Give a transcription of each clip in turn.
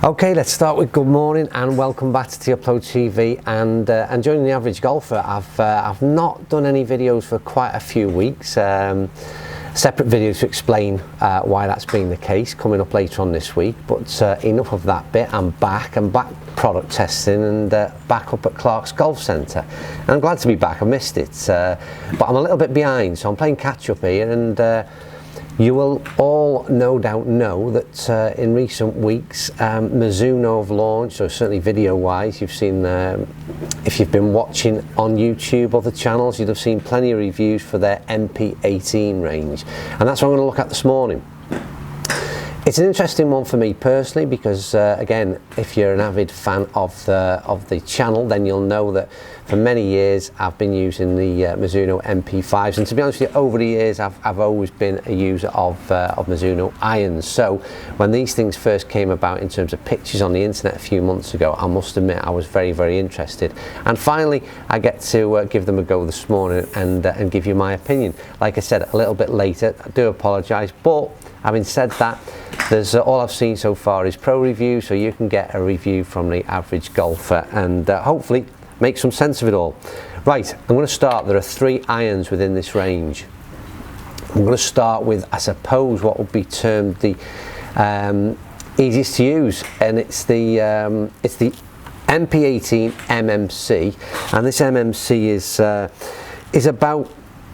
Okay, let's start with good morning and welcome back to Upload TV and joining the average golfer. I've not done any videos for quite a few weeks. Separate videos to explain why that's been the case coming up later on this week, but enough of that bit. I'm back product testing and back up at Clark's Golf Centre, and I'm glad to be back. I missed it, but I'm a little bit behind, so I'm playing catch up here. And you will all no doubt know that in recent weeks Mizuno have launched, or certainly video wise, you've seen if you've been watching on YouTube, other channels, you'd have seen plenty of reviews for their MP18 range, and that's what I'm going to look at this morning. It's an interesting one for me personally because again, if you're an avid fan of the channel, then you'll know that for many years I've been using the Mizuno MP5s, and to be honest with you, over the years I've always been a user of Mizuno irons. So when these things first came about in terms of pictures on the internet a few months ago, I must admit I was very interested, and finally I get to give them a go this morning and give you my opinion. Like I said, a little bit later, I do apologise, but having said that, there's all I've seen so far is pro review, so you can get a review from the average golfer and hopefully make some sense of it all. Right, I'm going to start. There are 3 irons within this range. I'm going to start with, I suppose, what would be termed the easiest to use, and it's the MP18 MMC, and this MMC is about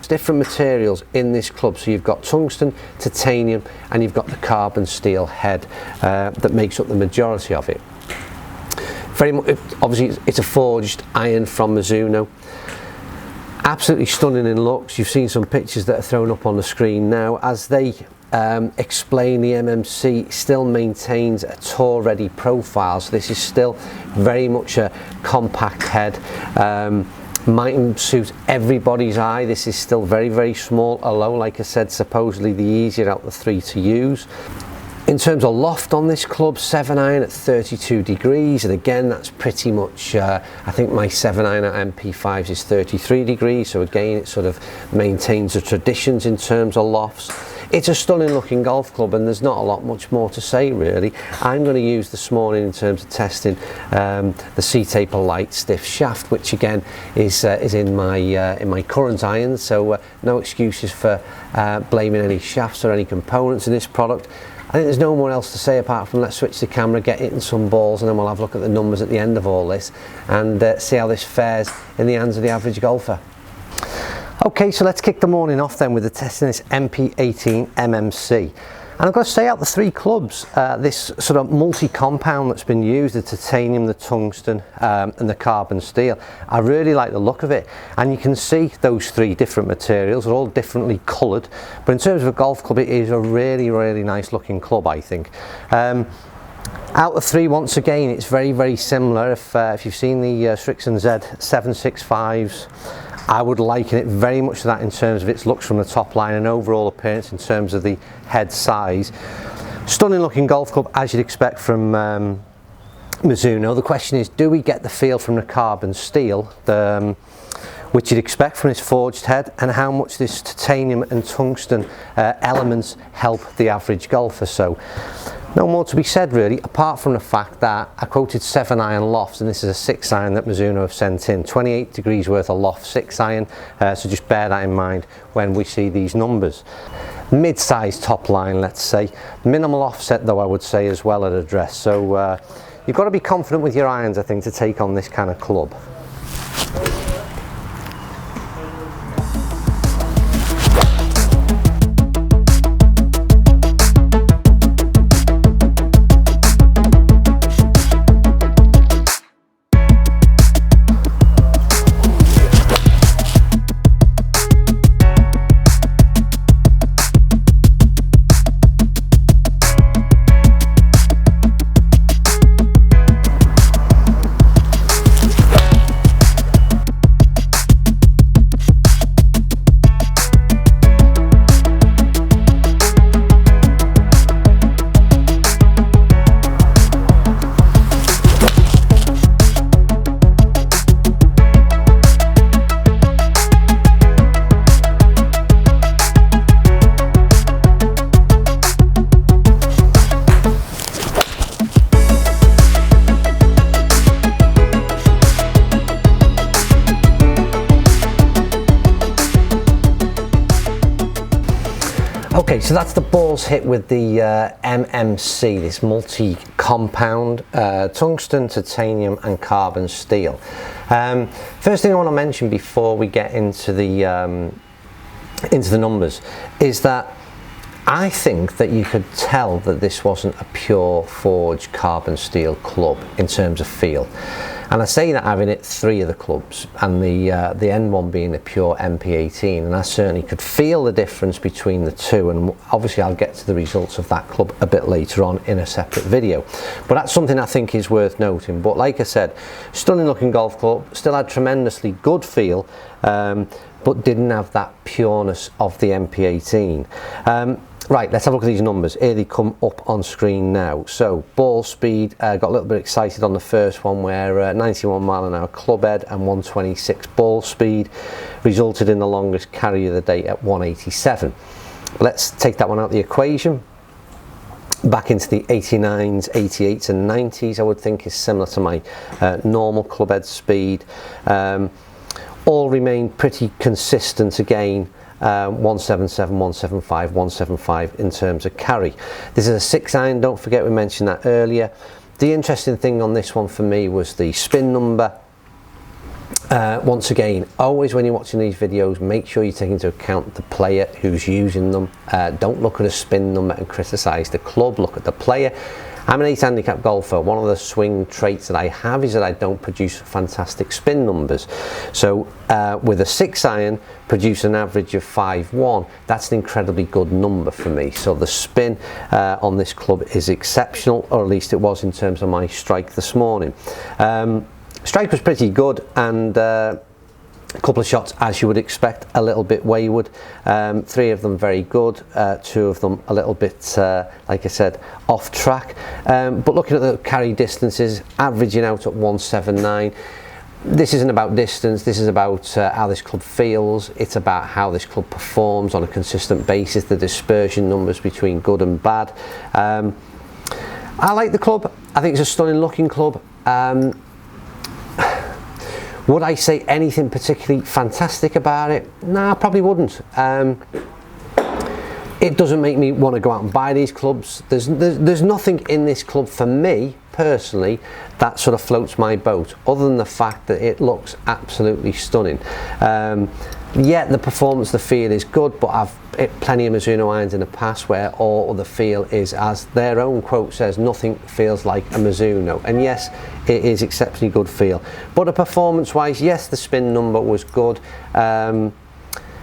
different materials in this club. So you've got tungsten, titanium, and you've got the carbon steel head that makes up the majority of it. Very much, obviously, it's a forged iron from Mizuno. Absolutely stunning in looks. You've seen some pictures that are thrown up on the screen now. As they explain, the MMC still maintains a tour ready profile, so this is still very much a compact head. Mightn't suit everybody's eye. This is still very small, although like I said, supposedly the easier out the 3 to use. In terms of loft on this club, 7-iron at 32 degrees, and again that's pretty much I think my 7-iron at MP5s is 33 degrees, so again it sort of maintains the traditions in terms of lofts. It's a stunning looking golf club, and there's not a lot much more to say really. I'm going to use this morning in terms of testing the C-Taper light stiff shaft, which again is in my current irons, so no excuses for blaming any shafts or any components in this product. I think there's no more else to say apart from let's switch the camera, get hitting some balls, and then we'll have a look at the numbers at the end of all this and see how this fares in the hands of the average golfer. Okay, so let's kick the morning off then with the testing this MP18 MMC. And I've got to say, out the 3 clubs, this sort of multi-compound that's been used, the titanium, the tungsten and the carbon steel, I really like the look of it. And you can see those 3 different materials are all differently coloured, but in terms of a golf club, it is a really nice looking club, I think. Out of 3, once again, it's very similar. If you've seen the Strixon Z 765s, I would liken it very much to that in terms of its looks from the top line and overall appearance in terms of the head size. Stunning looking golf club, as you'd expect from Mizuno. The question is, do we get the feel from the carbon steel, which you'd expect from this forged head, and how much this titanium and tungsten elements help the average golfer? So no more to be said really, apart from the fact that I quoted 7-iron lofts, and this is a 6-iron that Mizuno have sent in. 28 degrees worth of loft 6-iron, so just bear that in mind when we see these numbers. Mid-sized top line, let's say. Minimal offset though, I would say, as well at address. So you've got to be confident with your irons, I think, to take on this kind of club. Right, so that's the balls hit with the MMC, this multi-compound tungsten, titanium and carbon steel. First thing I want to mention before we get into the numbers is that I think that you could tell that this wasn't a pure forged carbon steel club in terms of feel. And I say that having hit 3 of the clubs, and the end one being a pure MP18, and I certainly could feel the difference between the two, and obviously I'll get to the results of that club a bit later on in a separate video. But that's something I think is worth noting. But like I said, stunning looking golf club, still had tremendously good feel, but didn't have that pureness of the MP18. Right, let's have a look at these numbers. Here they come up on screen now. So ball speed, got a little bit excited on the first one where 91 mile an hour club head and 126 ball speed resulted in the longest carry of the day at 187. Let's take that one out of the equation. Back into the 89s, 88s and 90s, I would think is similar to my normal club head speed. All remain pretty consistent again. 177, 175, 175 in terms of carry. This is a 6 iron, don't forget we mentioned that earlier. The interesting thing on this one for me was the spin number. Once again, always when you're watching these videos, make sure you take into account the player who's using them. Don't look at a spin number and criticize the club, look at the player. I'm an 8 handicap golfer. One of the swing traits that I have is that I don't produce fantastic spin numbers. So with a 6 iron, produce an average of 5.1. That's an incredibly good number for me. So the spin on this club is exceptional, or at least it was in terms of my strike this morning. Strike was pretty good, and a couple of shots as you would expect, a little bit wayward. 3 of them very good, 2 of them a little bit like I said, off track, but looking at the carry distances, averaging out at 179. This isn't about distance, this is about how this club feels. It's about how this club performs on a consistent basis, the dispersion numbers between good and bad. I like the club. I think it's a stunning looking club. Would I say anything particularly fantastic about it? No, I probably wouldn't. It doesn't make me want to go out and buy these clubs. There's nothing in this club for me personally that sort of floats my boat, other than the fact that it looks absolutely stunning. Yeah, the performance, the feel is good, but I've hit plenty of Mizuno irons in the past where all the feel is, as their own quote says, nothing feels like a Mizuno. And yes, it is exceptionally good feel. But performance wise, yes, the spin number was good.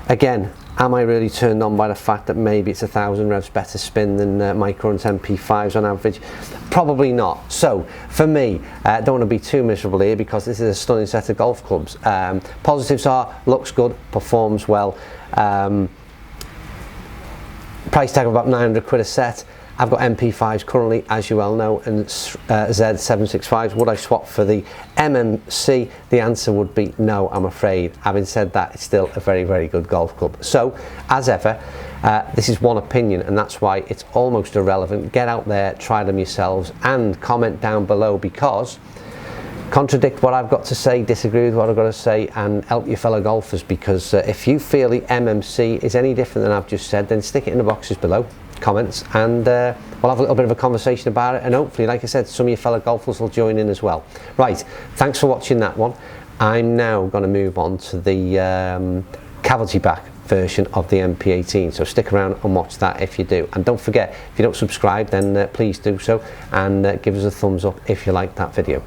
Again, am I really turned on by the fact that maybe it's 1,000 revs better spin than my current MP5s on average? Probably not. So for me, don't want to be too miserable here, because this is a stunning set of golf clubs. Positives are, looks good, performs well. Price tag of about 900 quid a set. I've got MP5s currently, as you well know, and Z765s. Would I swap for the MMC? The answer would be no, I'm afraid. Having said that, it's still a very, very good golf club. So, as ever, this is one opinion, and that's why it's almost irrelevant. Get out there, try them yourselves, and comment down below, because contradict what I've got to say, disagree with what I've got to say, and help your fellow golfers, because if you feel the MMC is any different than I've just said, then stick it in the boxes below, comments, and we'll have a little bit of a conversation about it, and hopefully, like I said, some of your fellow golfers will join in as well. Right, thanks for watching that one. I'm now going to move on to the cavalry back version of the MP18, so stick around and watch that if you do. And don't forget, if you don't subscribe, then please do so, and give us a thumbs up if you like that video.